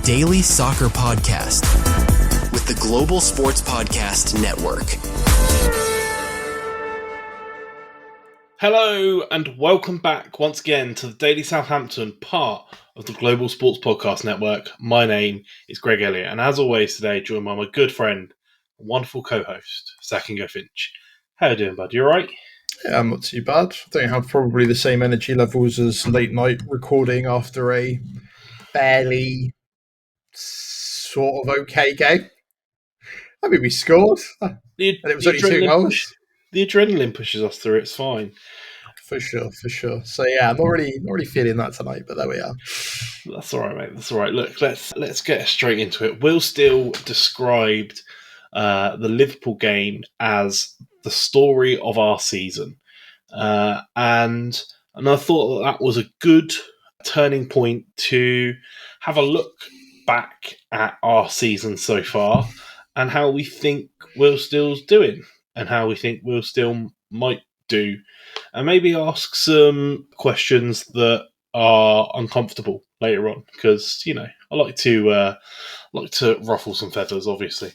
daily soccer podcast with the Global Sports Podcast Network. Hello and welcome back once again to the Daily Southampton, part of the Global Sports Podcast Network. My name is Greg Elliott, and as always today, joined by my good friend, wonderful co-host, Zach and Go Finch. How you doing, bud? You alright? Yeah, I'm not too bad. I think I have probably the same energy levels as late night recording after a fairly sort of okay game. I mean, we scored, and it was only 2 goals. The adrenaline pushes us through. It's fine. For sure. So yeah, I'm not really feeling that tonight, but there we are. That's all right, mate. That's all right. Look, let's get straight into it. Will Steele described the Liverpool game as the story of our season, and I thought that was a good turning point to have a look back at our season so far and how we think Will Steele's doing and how we think Will Steele might do, and maybe ask some questions that are uncomfortable later on, because I like to ruffle some feathers. Obviously,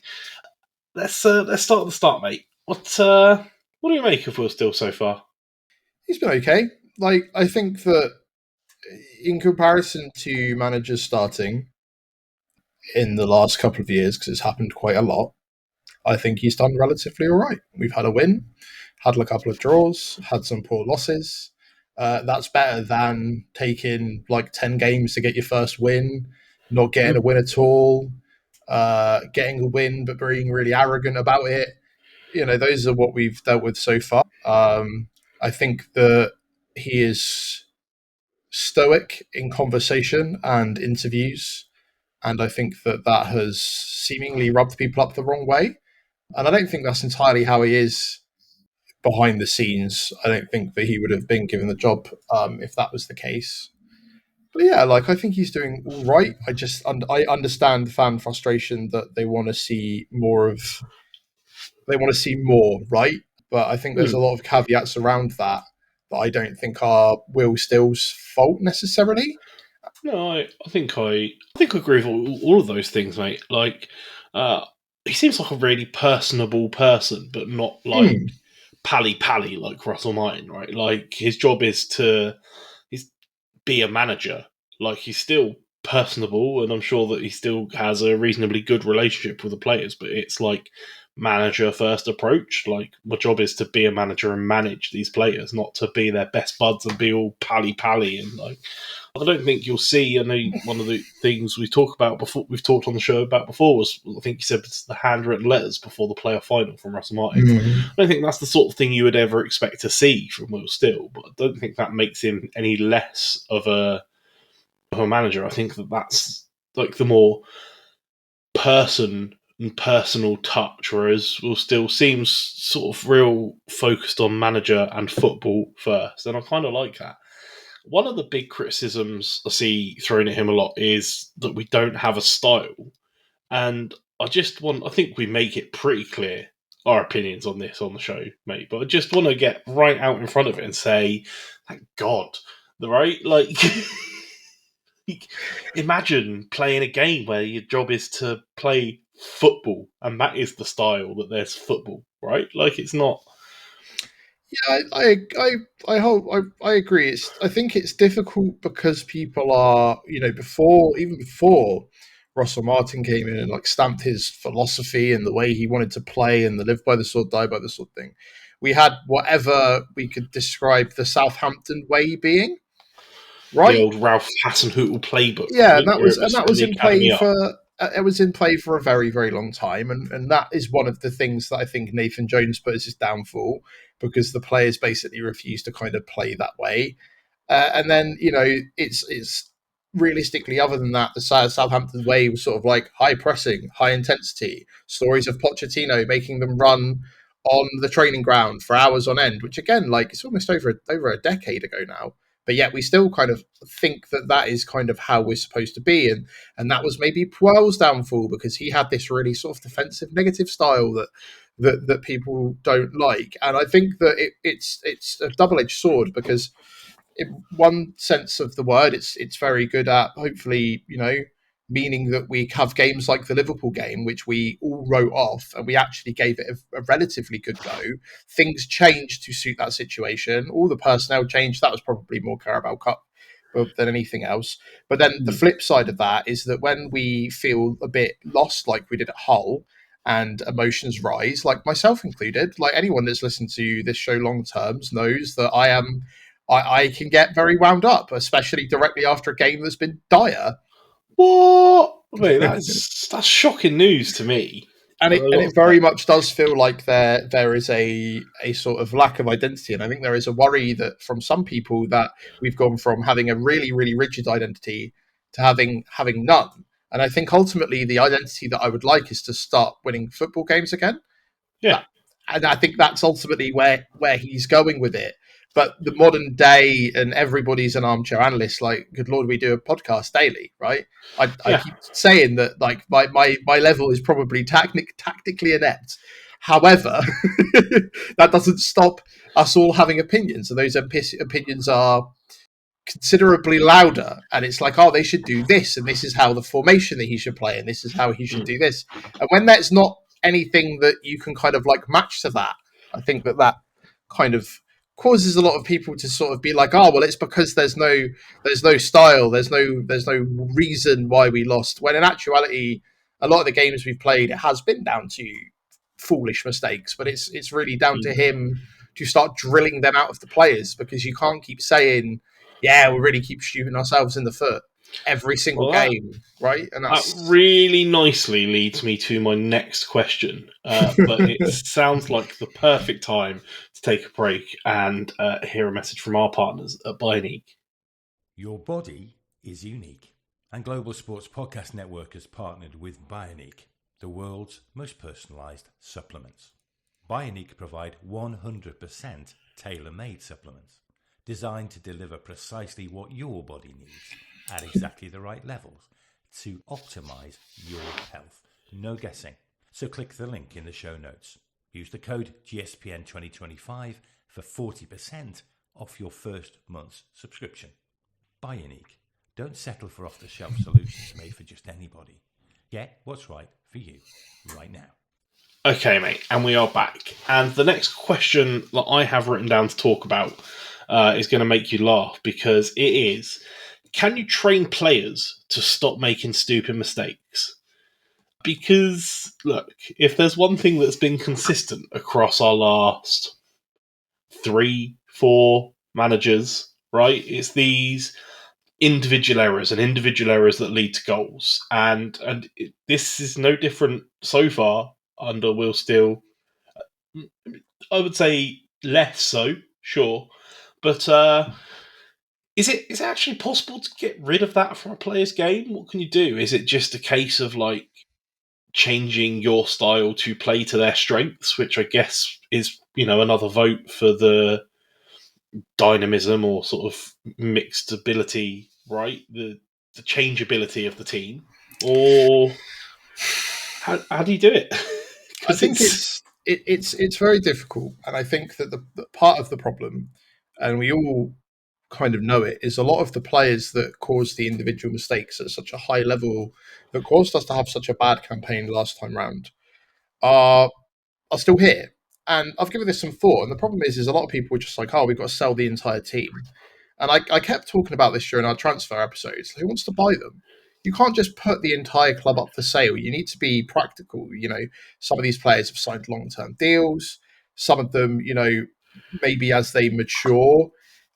let's start at the start, mate. What do you make of Will Steele so far? He's been okay. I think that in comparison to managers starting in the last couple of years, because it's happened quite a lot, I think he's done relatively all right. We've had a win, had a couple of draws, had some poor losses. That's better than taking 10 games to get your first win, not getting a win at all, getting a win but being really arrogant about it. Those are what we've dealt with so far. I think that he is stoic in conversation and interviews, and I think that has seemingly rubbed people up the wrong way. And I don't think that's entirely how he is behind the scenes. I don't think that he would have been given the job if that was the case. But yeah, I think he's doing all right. I understand the fan frustration that they want to see more, right? But I think there's a lot of caveats around that I don't think are Will Steele's fault necessarily. No, I think I agree with all of those things, mate. He seems like a really personable person, but not pally like Russell Martin, right? His job is to be a manager. He's still personable, and I'm sure that he still has a reasonably good relationship with the players, but it's manager first approach. My job is to be a manager and manage these players, not to be their best buds and be all pally and I don't think you'll see. I know one of the things we've talked on the show about before was, I think you said, it's the handwritten letters before the playoff final from Russell Martin. I don't think that's the sort of thing you would ever expect to see from Will Steele, but I don't think that makes him any less of a manager. I think that's the more personal touch, whereas Will Steele seems sort of real focused on manager and football first, and I kind of like that. One of the big criticisms I see thrown at him a lot is that we don't have a style. And I think we make it pretty clear our opinions on this on the show, mate. But I just want to get right out in front of it and say, thank God, right? Imagine playing a game where your job is to play football, and that is the style, that there's football, right? It's not. Yeah, I agree. I think it's difficult because people are, before Russell Martin came in and stamped his philosophy and the way he wanted to play and the live by the sword, die by the sword thing. We had whatever we could describe the Southampton way being, right? The old Ralph Hasenhüttl playbook. Yeah, right? and that was in play for. It was in play for a very, very long time, and that is one of the things that I think Nathan Jones put as his downfall, because the players basically refuse to kind of play that way. And then, it's realistically, other than that, the Southampton way was sort of high pressing, high intensity, stories of Pochettino making them run on the training ground for hours on end, which again, it's almost over a decade ago now. But yet we still kind of think that is kind of how we're supposed to be. And that was maybe Puel's downfall, because he had this really sort of defensive, negative style that people don't like. And I think that it's a double-edged sword, because in one sense of the word, it's very good at hopefully, meaning that we have games like the Liverpool game, which we all wrote off, and we actually gave it a relatively good go. Things changed to suit that situation. All the personnel changed. That was probably more Carabao Cup than anything else. But then the flip side of that is that when we feel a bit lost, like we did at Hull, and emotions rise, like myself included, like anyone that's listened to this show long terms knows that I can get very wound up, especially directly after a game that's been dire. What? Wait, that's shocking news to me. And it very much does feel like there is a sort of lack of identity, and I think there is a worry that from some people that we've gone from having a really, really rigid identity to having none. And I think ultimately the identity that I would like is to start winning football games again. Yeah. And I think that's ultimately where he's going with it. But the modern day, and everybody's an armchair analyst, like, good Lord, we do a podcast daily, right? I keep saying that, like, my level is probably tactically inept. However, that doesn't stop us all having opinions, and those opinions are considerably louder. And it's like, oh, they should do this, and this is how the formation that he should play, and this is how he should do this. And when that's not anything that you can kind of like match to that, I think that kind of causes a lot of people to sort of be like, oh, well, it's because there's no style, there's no reason why we lost. When in actuality, a lot of the games we've played, it has been down to foolish mistakes, but it's really down to him to start drilling them out of the players, because you can't keep saying, yeah, we really keep shooting ourselves in the foot every single game, right? And that really nicely leads me to my next question. But it sounds like the perfect time to take a break and hear a message from our partners at Bioniq. Your body is unique, and Global Sports Podcast Network has partnered with Bioniq, the world's most personalised supplements. Bioniq provide 100% tailor-made supplements designed to deliver precisely what your body needs at exactly the right levels to optimize your health. No guessing. So click the link in the show notes. Use the code GSPN2025 for 40% off your first month's subscription. Bioniq. Don't settle for off-the-shelf solutions made for just anybody. Get what's right for you right now. Okay, mate, and we are back. And the next question that I have written down to talk about is going to make you laugh, because it is, can you train players to stop making stupid mistakes? Because, look, if there's one thing that's been consistent across our last 3-4 managers, right, it's these individual errors that lead to goals. And this is no different so far under Will Steele. I would say less so, sure. But is it actually possible to get rid of that from a player's game? What can you do? Is it just a case of like changing your style to play to their strengths, which I guess is, another vote for the dynamism or sort of mixed ability, right? The changeability of the team, or how do you do it? I think it's very difficult, and I think that the part of the problem, and we all kind of know it, is a lot of the players that caused the individual mistakes at such a high level that caused us to have such a bad campaign last time round are still here. And I've given this some thought, and the problem is a lot of people are just like, oh, we've got to sell the entire team. And I kept talking about this during our transfer episodes. Who wants to buy them? You can't just put the entire club up for sale. You need to be practical. Some of these players have signed long-term deals. Some of them, maybe as they mature,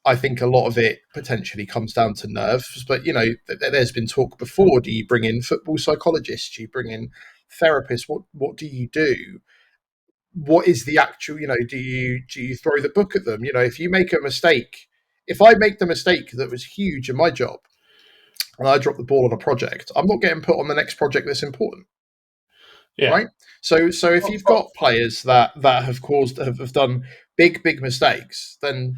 I think a lot of it potentially comes down to nerves. But, there's been talk before. Do you bring in football psychologists? Do you bring in therapists? What do you do? What is the actual, do you throw the book at them? If you make a mistake, if I make the mistake that was huge in my job and I drop the ball on a project, I'm not getting put on the next project that's important. Yeah. Right. So if you've got players that have done big mistakes, then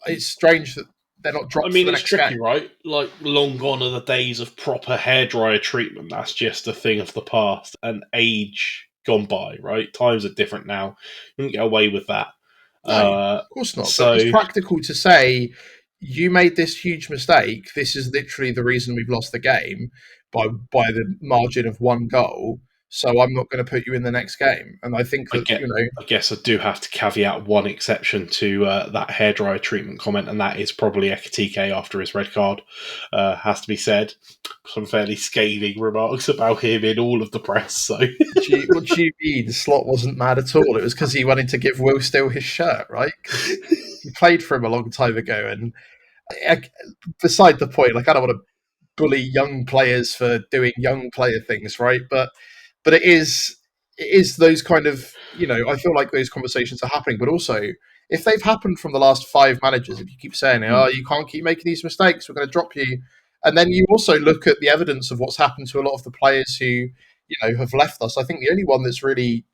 it's strange that they're not dropped. It's tricky, right? Like, long gone are the days of proper hairdryer treatment. That's just a thing of the past, and age gone by, right? Times are different now. You don't get away with that. No, of course not. So, but it's practical to say, you made this huge mistake. This is literally the reason we've lost the game. by the margin of 1 goal, so I'm not going to put you in the next game. And I think that, I guess I do have to caveat one exception to that hairdryer treatment comment, and that is probably Ekatike after his red card. Has to be said. Some fairly scathing remarks about him in all of the press. So, what do you mean? Slot wasn't mad at all. It was because he wanted to give Will Steele his shirt, right? 'Cause he played for him a long time ago, and beside the point, like, I don't want to bully young players for doing young player things, right? But it is those kind of, I feel like those conversations are happening. But also, if they've happened from the last 5 managers, if you keep saying, "Oh, you can't keep making these mistakes, we're going to drop you," and then you also look at the evidence of what's happened to a lot of the players who have left us. I think the only one that's really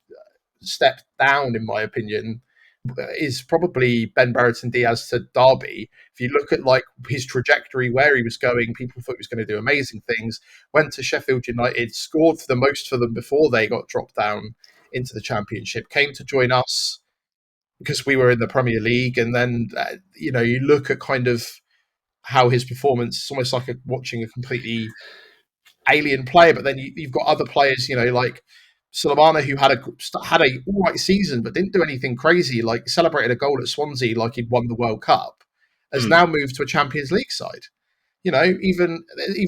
stepped down, in my opinion, is probably Ben Brereton Diaz to Derby. If you look at like his trajectory, where he was going, people thought he was going to do amazing things. Went to Sheffield United, scored the most for them before they got dropped down into the Championship. Came to join us because we were in the Premier League, and then you look at kind of how his performance is almost like watching a completely alien player. But then you've got other players, like Sulemana, who had a all right season but didn't do anything crazy, like celebrated a goal at Swansea like he'd won the World Cup, has now moved to a Champions League side. Even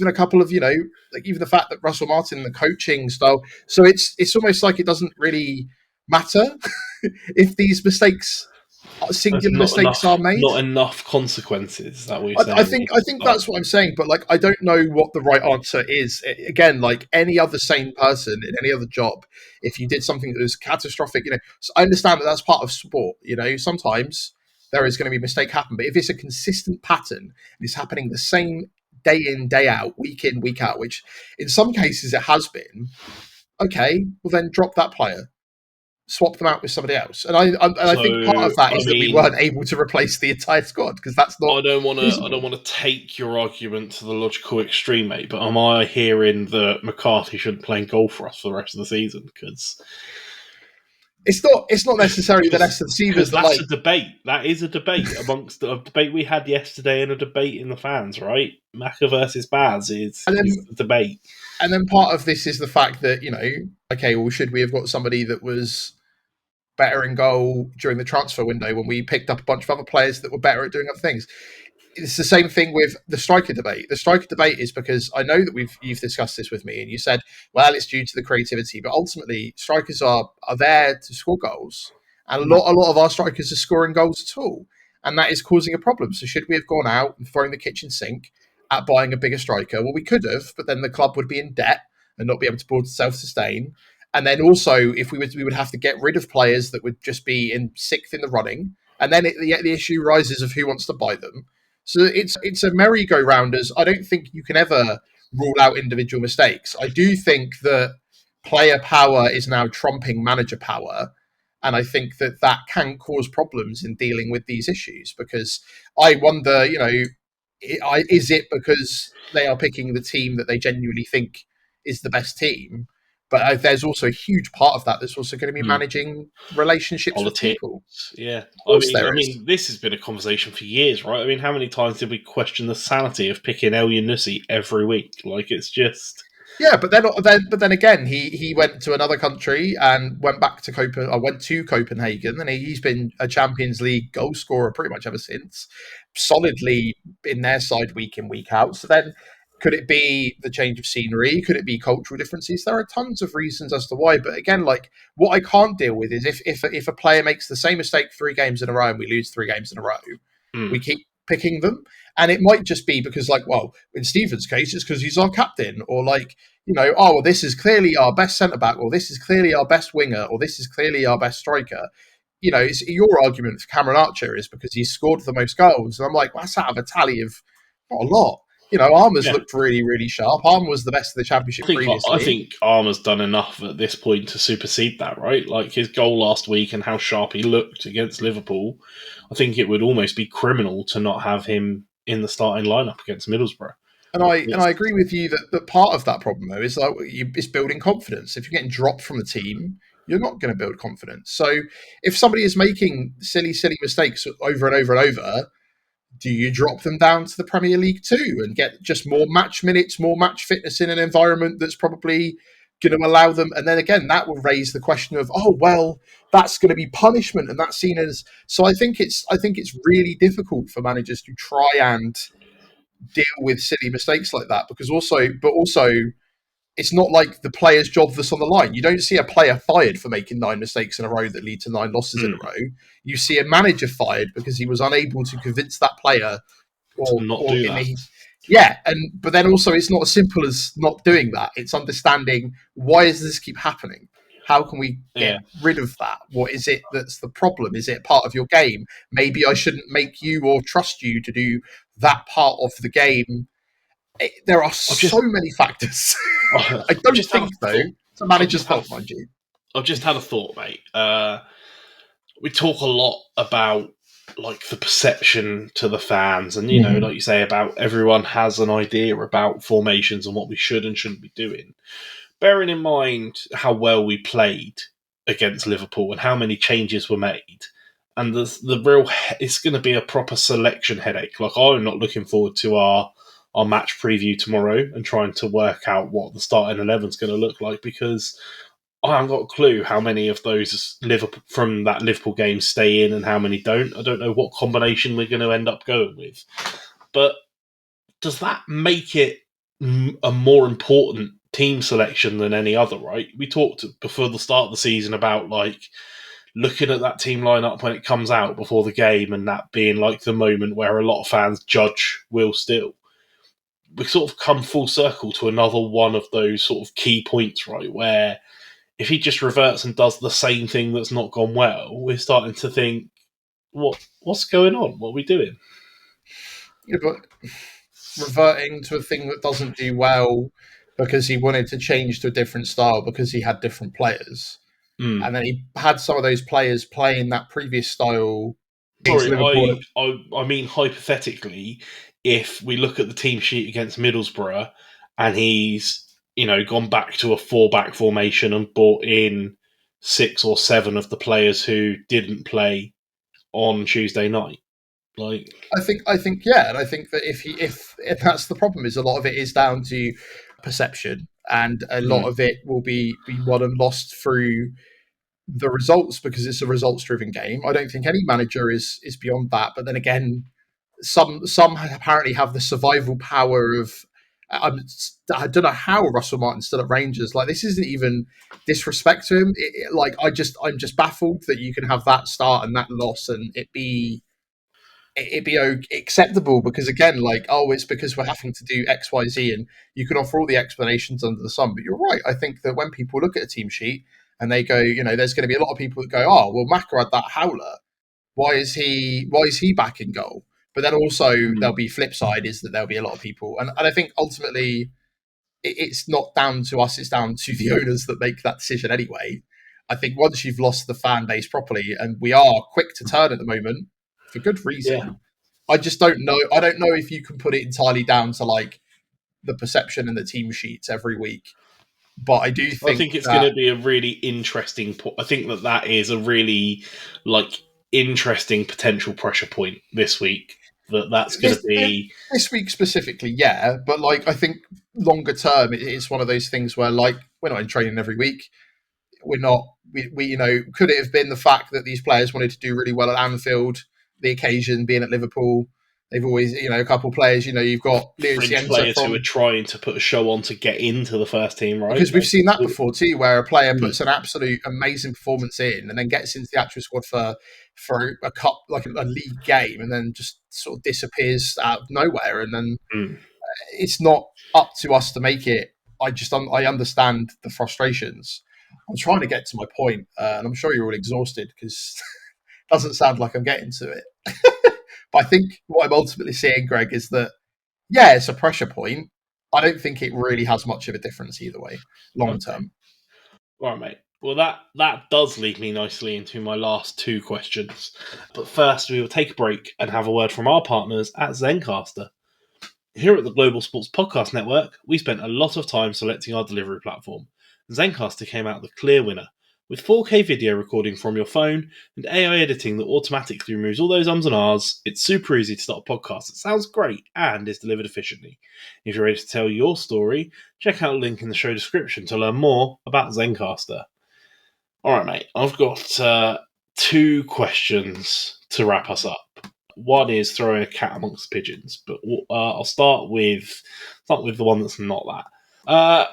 a couple of, like even the fact that Russell Martin, the coaching style. So it's almost like it doesn't really matter if these singular mistakes are made. Not enough consequences. That we're saying. I think that's what I'm saying, but like I don't know what the right answer is. Again, like any other sane person in any other job, if you did something that was catastrophic, so I understand that that's part of sport. Sometimes there is going to be a mistake happen, but if it's a consistent pattern and it's happening the same day in, day out, week in, week out, which in some cases it has been, okay, well then drop that player. Swap them out with somebody else, and I think part of that is that we weren't able to replace the entire squad because that's not. I don't want to take your argument to the logical extreme, mate. But am I hearing that McCarthy shouldn't play in goal for us for the rest of the season? Because it's not necessarily the rest of the season. That's a debate. That is a debate amongst a debate we had yesterday and a debate in the fans, right? Macca versus Baz is the debate. And then part of this is the fact that okay, well, should we have got somebody that was better in goal during the transfer window when we picked up a bunch of other players that were better at doing other things? It's the same thing with the striker debate. The striker debate is because I know that you've discussed this with me, and you said, well, it's due to the creativity, but ultimately strikers are there to score goals, and a lot of our strikers are scoring goals at all, and that is causing a problem. So should we have gone out and thrown the kitchen sink at buying a bigger striker? Well, we could have, but then the club would be in debt and not be able to self-sustain. And then also, if we would have to get rid of players that would just be in 6th in the running, and then the issue rises of who wants to buy them. So it's a merry-go-round. I don't think you can ever rule out individual mistakes. I do think that player power is now trumping manager power, and I think that can cause problems in dealing with these issues, because I wonder, is it because they are picking the team that they genuinely think is the best team? But there's also a huge part of that that's also going to be managing relationships Politics. With people. Yeah. I mean, this has been a conversation for years, right? I mean, how many times did we question the sanity of picking El Yunusi every week? Like, it's just... Yeah, but then again, he went to another country and went back to Copenhagen, and he's been a Champions League goal scorer pretty much ever since, solidly in their side week in, week out. So then, could it be the change of scenery? Could it be cultural differences? There are tons of reasons as to why. But again, like, what I can't deal with is if a player makes the same mistake 3 games in a row and we lose 3 games in a row, we keep picking them. And it might just be because, like, well, in Stephen's case, it's because he's our captain, or like, oh, well, this is clearly our best centre-back, or this is clearly our best winger, or this is clearly our best striker. It's your argument for Cameron Archer is because he scored the most goals. And I'm like, well, that's out of a tally of not a lot. Armour's looked really, really sharp. Armour was the best of the Championship previously. I think Armour's done enough at this point to supersede that, right? Like his goal last week and how sharp he looked against Liverpool. I think it would almost be criminal to not have him in the starting lineup against Middlesbrough. And I agree with you that part of that problem, though, is like it's building confidence. If you're getting dropped from the team, you're not going to build confidence. So if somebody is making silly mistakes over and over and over, Do you drop them down to the Premier League 2 and get just more match minutes, more match fitness in an environment that's probably going to allow them? And then again, that will raise the question of, oh, well, that's going to be punishment, and that's seen as. So I think it's really difficult for managers to try and deal with silly mistakes like that, because also it's not like the player's job that's on the line. You don't see a player fired for making 9 mistakes in a row that lead to 9 losses in a row. You see a manager fired because he was unable to convince that player to not do that. But then also it's not as simple as not doing that. It's understanding, why does this keep happening? How can we get rid of that? What is it that's the problem? Is it part of your game? Maybe I shouldn't make you or trust you to do that part of the game. There are so many factors. I don't think, though, it's a manager's fault, mind you. I've just had a thought, mate. We talk a lot about like the perception to the fans, and you know, like you say, about everyone has an idea about formations and what we should and shouldn't be doing. Bearing in mind how well we played against Liverpool and how many changes were made, and the real, it's going to be a proper selection headache. Like, I'm not looking forward to our match preview tomorrow and trying to work out what the starting 11 is going to look like, because I haven't got a clue how many of those Liverpool from that Liverpool game stay in and how many don't. I don't know what combination we're going to end up going with. But does that make it a more important team selection than any other, right? We talked before the start of the season about like looking at that team lineup when it comes out before the game, and that being like the moment where a lot of fans judge Will Steele. We sort of come full circle to another one of those sort of key points, right? Where if he just reverts and does the same thing that's not gone well, we're starting to think, what's going on? What are we doing? Yeah, but reverting to a thing that doesn't do well because he wanted to change to a different style because he had different players. And then he had some of those players playing that previous style. Sorry, I mean hypothetically, if we look at the team sheet against Middlesbrough and he's, you know, gone back to a 4-back formation and brought in 6 or 7 of the players who didn't play on Tuesday night. Like, I think, yeah, and I think that if that's the problem, is a lot of it is down to perception, and a lot of it will be won and lost through the results, because it's a results-driven game. I don't think any manager is beyond that. But then again, some apparently have the survival power of. I don't know how Russell Martin's still at Rangers. Like, this isn't even disrespect to him. I'm just baffled that you can have that start and that loss and it be acceptable, because again, like, oh, it's because we're having to do X, Y, Z, and you can offer all the explanations under the sun. But you're right. I think that when people look at a team sheet and they go, you know, there's going to be a lot of people that go, oh, well, Maka had that howler. Why is he back in goal? But then also there'll be flip side, is that there'll be a lot of people, and I think ultimately it's not down to us; it's down to the owners that make that decision anyway. I think once you've lost the fan base properly, and we are quick to turn at the moment for good reason. I just don't know. I don't know if you can put it entirely down to like the perception and the team sheets every week. But I do think it's going to be a really interesting point. I think that is a really like interesting potential pressure point this week. That's going to be this week specifically, yeah. But like, I think longer term, it's one of those things where like we're not in training every week. We're not. We you know, could it have been the fact that these players wanted to do really well at Anfield, the occasion being at Liverpool? They've always, you know, a couple of players, you know, you've got French players who are trying to put a show on to get into the first team, right? Because we've seen that before too, where a player puts an absolute amazing performance in and then gets into the actual squad for a cup, like a league game, and then just sort of disappears out of nowhere. And then it's not up to us to make it. I understand the frustrations. I'm trying to get to my point, and I'm sure you're all exhausted because it doesn't sound like I'm getting to it. But I think what I'm ultimately seeing, Greg, is that, yeah, it's a pressure point. I don't think it really has much of a difference either way, long term. All right, mate. Well, that does lead me nicely into my last 2 questions. But first, we will take a break and have a word from our partners at Zencastr. Here at the Global Sports Podcast Network, we spent a lot of time selecting our delivery platform. Zencastr came out the clear winner, With 4K video recording from your phone and AI editing that automatically removes all those ums and ahs, it's super easy to start a podcast that sounds great and is delivered efficiently. If you're ready to tell your story, check out the link in the show description to learn more about Zencastr. Alright mate, I've got 2 questions to wrap us up. One is throwing a cat amongst the pigeons, but I'll start with the one that's not that.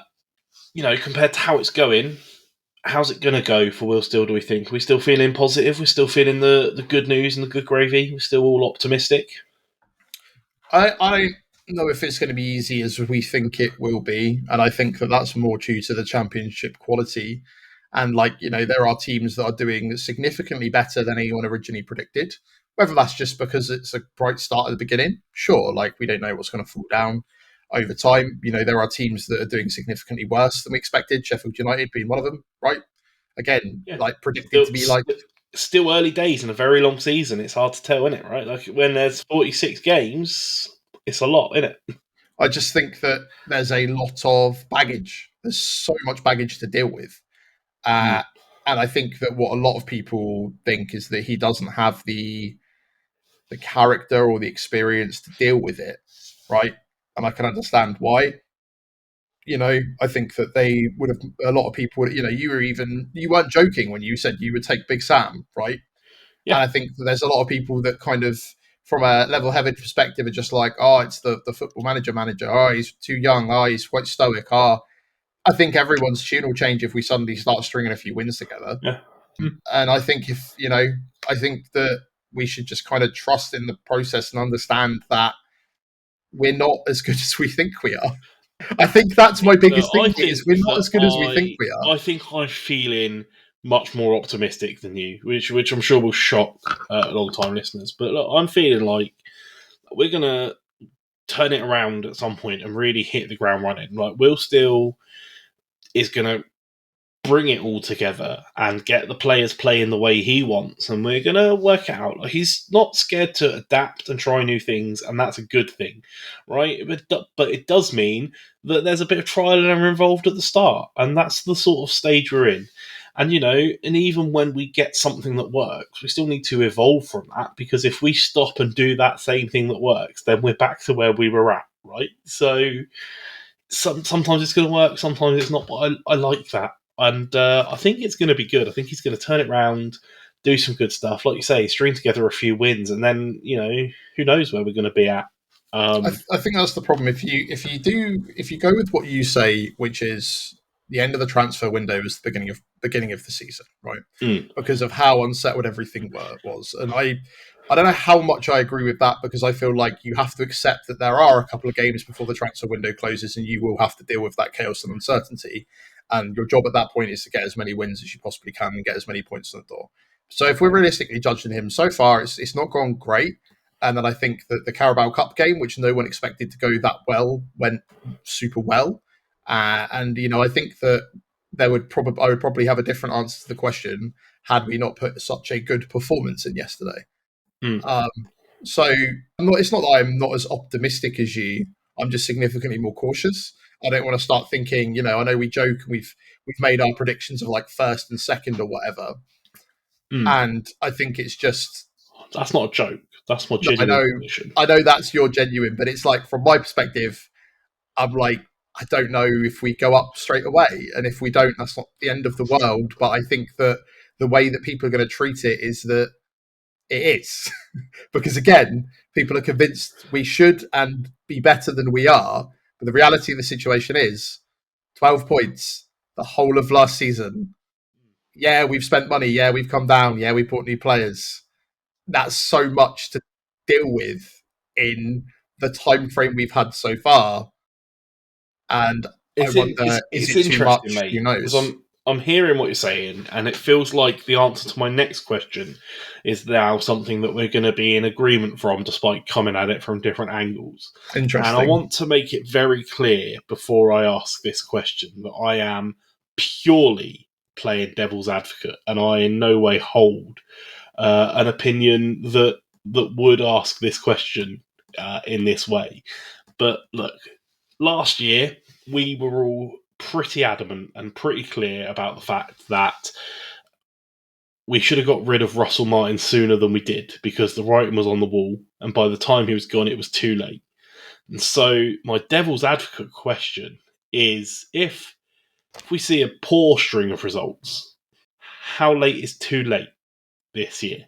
Compared to how it's going, how's it going to go for Will Steele, do we think? Are we still feeling positive? We're still feeling the good news and the good gravy? We're still all optimistic? I don't know if it's going to be easy as we think it will be, and I think that that's more due to the championship quality. And, there are teams that are doing significantly better than anyone originally predicted. Whether that's just because it's a bright start at the beginning, sure, we don't know what's going to fall down over time. There are teams that are doing significantly worse than we expected, Sheffield United being one of them, right? Again, predicted to be Still early days in a very long season. It's hard to tell, isn't it, right? When there's 46 games, it's a lot, isn't it? I just think that there's a lot of baggage. There's so much baggage to deal with. And I think that what a lot of people think is that he doesn't have the character or the experience to deal with it, right? And I can understand why. I think that they would have, a lot of people, you weren't joking when you said you would take Big Sam, right? Yeah. And I think that there's a lot of people that kind of, from a level-headed perspective, are just like, oh, it's the football manager. Oh, he's too young. Oh, he's quite stoic. Oh, I think everyone's tune will change if we suddenly start stringing a few wins together. Yeah. And I think I think that we should just kind of trust in the process and understand that we're not as good as we think we are. I think that's my biggest thing is we're not as good as we think we are. I think I'm feeling much more optimistic than you, which I'm sure will shock long-time listeners. But look, I'm feeling like we're going to turn it around at some point and really hit the ground running. Will Steele is going to bring it all together and get the players playing the way he wants, and we're going to work it out. He's not scared to adapt and try new things, and that's a good thing, right? But it does mean that there's a bit of trial and error involved at the start, and that's the sort of stage we're in. And, and even when we get something that works, we still need to evolve from that, because if we stop and do that same thing that works, then we're back to where we were at, right? So sometimes it's going to work, sometimes it's not, but I like that. And I think it's going to be good. I think he's going to turn it around, do some good stuff. Like you say, string together a few wins, and then, who knows where we're going to be at. I think that's the problem. If you go with what you say, which is the end of the transfer window is the beginning of the season, right? Because of how unsettled everything was. And I don't know how much I agree with that, because I feel like you have to accept that there are a couple of games before the transfer window closes, and you will have to deal with that chaos and uncertainty. And your job at that point is to get as many wins as you possibly can and get as many points on the door. So if we're realistically judging him so far, it's not gone great. And then I think that the Carabao Cup game, which no one expected to go that well, went super well. And I think that I would probably have a different answer to the question had we not put such a good performance in yesterday. So it's not that I'm not as optimistic as you. I'm just significantly more cautious. I don't want to start thinking, I know we joke and we've made our predictions of first and second or whatever. And I think it's just... That's not a joke. That's more genuine. I know that's your genuine, but it's from my perspective, I'm I don't know if we go up straight away. And if we don't, that's not the end of the world. But I think that the way that people are going to treat it is that it is. Because again, people are convinced we should and be better than we are. But the reality of the situation is 12 points the whole of last season. Yeah, we've spent money. Yeah, we've come down. Yeah, we bought new players. That's so much to deal with in the time frame we've had so far. And I wonder, is it too much? Mate, who knows? I'm hearing what you're saying, and it feels like the answer to my next question is now something that we're going to be in agreement from, despite coming at it from different angles. Interesting. And I want to make it very clear before I ask this question that I am purely playing devil's advocate, and I in no way hold an opinion that would ask this question in this way. But look, last year we were all pretty adamant and pretty clear about the fact that we should have got rid of Russell Martin sooner than we did because the writing was on the wall, and by the time he was gone, it was too late. And so my devil's advocate question is, if we see a poor string of results, how late is too late this year?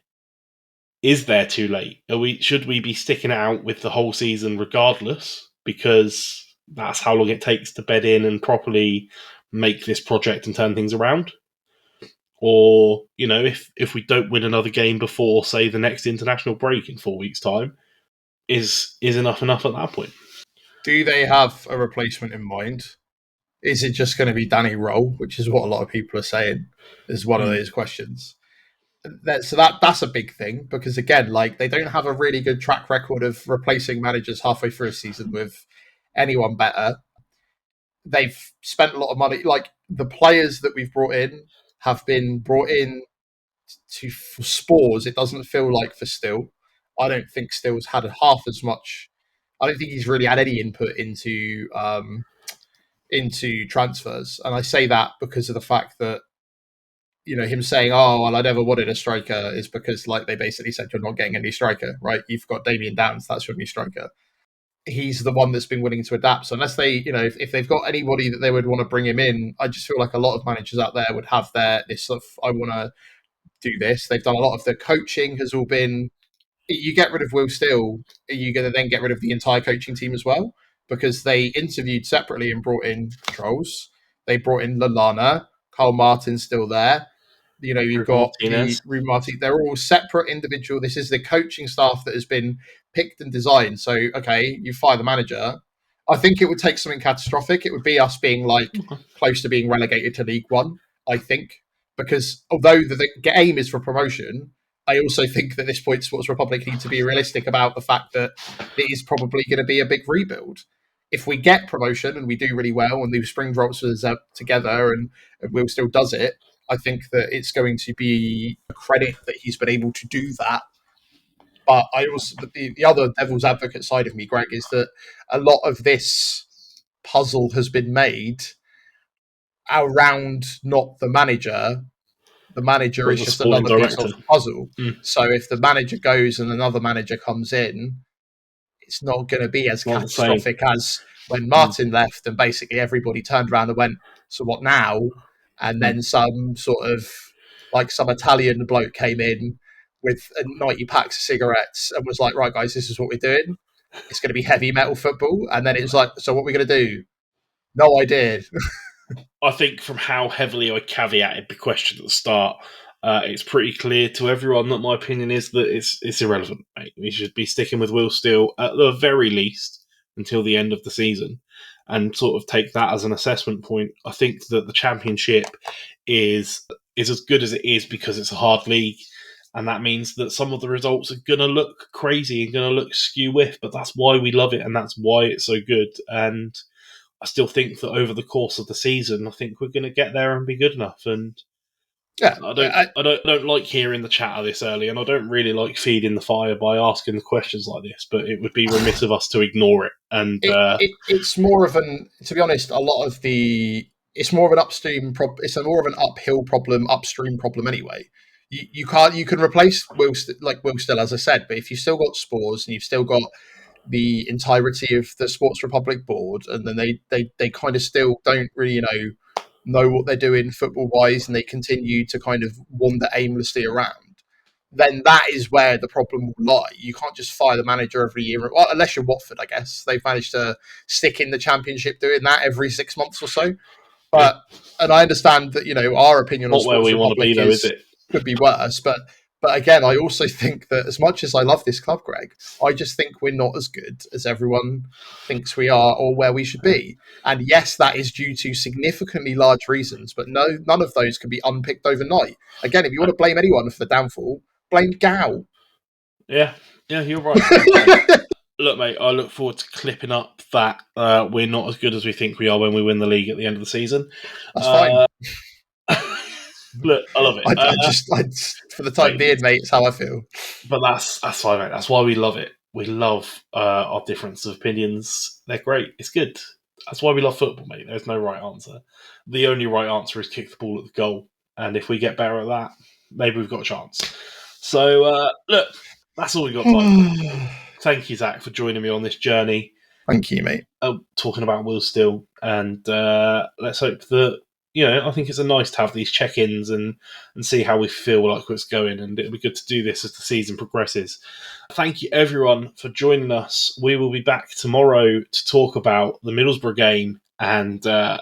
Is there too late? Should we be sticking it out with the whole season regardless, because that's how long it takes to bed in and properly make this project and turn things around? Or, if we don't win another game before, say, the next international break in 4 weeks' time, is enough at that point? Do they have a replacement in mind? Is it just going to be Danny Roll, which is what a lot of people are saying is one of those questions? So that's a big thing, because again, they don't have a really good track record of replacing managers halfway through a season with anyone better. They've spent a lot of money. The players that we've brought in have been brought in for spores. It doesn't feel like for Still. I don't think Still's had half as much. I don't think he's really had any input into transfers, and I say that because of the fact that him saying, "Oh, well, I never wanted a striker," is because they basically said, "You're not getting any striker, right? You've got Damien Downs, that's your new striker." He's the one that's been willing to adapt. So unless they, if they've got anybody that they would want to bring him in, I just feel like a lot of managers out there would have this sort of, I want to do this. They've done a lot of the coaching has all been, you get rid of Will Steele, are you going to then get rid of the entire coaching team as well? Because they interviewed separately and brought in Trolls. They brought in Lallana. Carl Martin's still there. You've got the Ruben Martinez. They're all separate individual. This is the coaching staff that has been picked and designed. So, okay, you fire the manager. I think it would take something catastrophic. It would be us being close to being relegated to League One, I think. Because although the aim is for promotion, I also think that this point Sports Republic need to be realistic about the fact that it is probably going to be a big rebuild. If we get promotion and we do really well and the spring drops us together and Will Still does it, I think that it's going to be a credit that he's been able to do that. But I also, the other devil's advocate side of me, Greg, is that a lot of this puzzle has been made around not the manager. The manager But is the just sporting another piece director of the puzzle. Mm. So if the manager goes and another manager comes in, it's not going to be as catastrophic as when Martin left and basically everybody turned around and went, "So what now?" And then some sort of some Italian bloke came in with 90 packs of cigarettes and was like, "Right, guys, this is what we're doing. It's going to be heavy metal football." And then it was like, "So what are we going to do?" No idea. I think from how heavily I caveated the question at the start, it's pretty clear to everyone that my opinion is that it's irrelevant, mate. We should be sticking with Will Steele at the very least until the end of the season and sort of take that as an assessment point. I think that the Championship is as good as it is because it's a hard league, and that means that some of the results are going to look crazy and going to look skew-whiff, but that's why we love it and that's why it's so good. And I still think that over the course of the season, I think we're going to get there and be good enough. And yeah, I don't like hearing the chatter this early, and I don't really like feeding the fire by asking the questions like this. But it would be remiss of us to ignore it. And it's more of to be honest, it's more of an upstream it's a more of an uphill problem, upstream problem anyway. You can replace Will Still, as I said, but if you've still got spores and you've still got the entirety of the Sports Republic board, and then they kind of still don't really know what they're doing football wise, and they continue to kind of wander aimlessly around, then that is where the problem will lie. You can't just fire the manager every year, well, unless you're Watford, I guess. They've managed to stick in the Championship doing that every 6 months or so. But and I understand that our opinion on Sports Republic could be worse, but again, I also think that as much as I love this club, Greg, I just think we're not as good as everyone thinks we are or where we should be. And yes, that is due to significantly large reasons, but none of those can be unpicked overnight. Again, if you want to blame anyone for the downfall, blame Gow. Yeah, you're right. Look, mate, I look forward to clipping up that we're not as good as we think we are when we win the league at the end of the season. That's fine. Look, I love it. I just for the time being, mate, it's how I feel. But that's fine, mate. That's why we love it. We love our difference of opinions. They're great. It's good. That's why we love football, mate. There's no right answer. The only right answer is kick the ball at the goal. And if we get better at that, maybe we've got a chance. So, look, that's all we got time for. Thank you, Zach, for joining me on this journey. Thank you, mate. Talking about Will Steele, and let's hope that, I think it's nice to have these check-ins and see how we feel like it's going, and it'll be good to do this as the season progresses. Thank you, everyone, for joining us. We will be back tomorrow to talk about the Middlesbrough game and the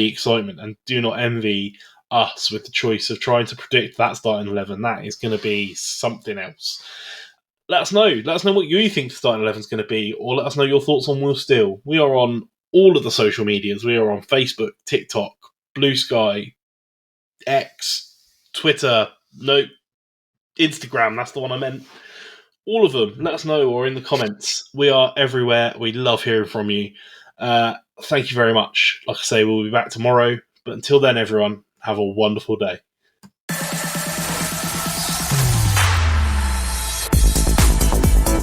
excitement, and do not envy us with the choice of trying to predict that starting 11. That is going to be something else. Let us know. Let us know what you think the starting 11 is going to be, or let us know your thoughts on Will Steele. We are on all of the social medias. We are on Facebook, TikTok, Blue Sky, X, Twitter, Instagram. That's the one I meant. All of them. Let us know, or in the comments. We are everywhere. We love hearing from you. Thank you very much. Like I say, we'll be back tomorrow. But until then, everyone, have a wonderful day.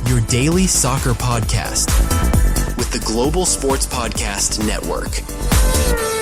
Your daily soccer podcast with the Global Sports Podcast Network.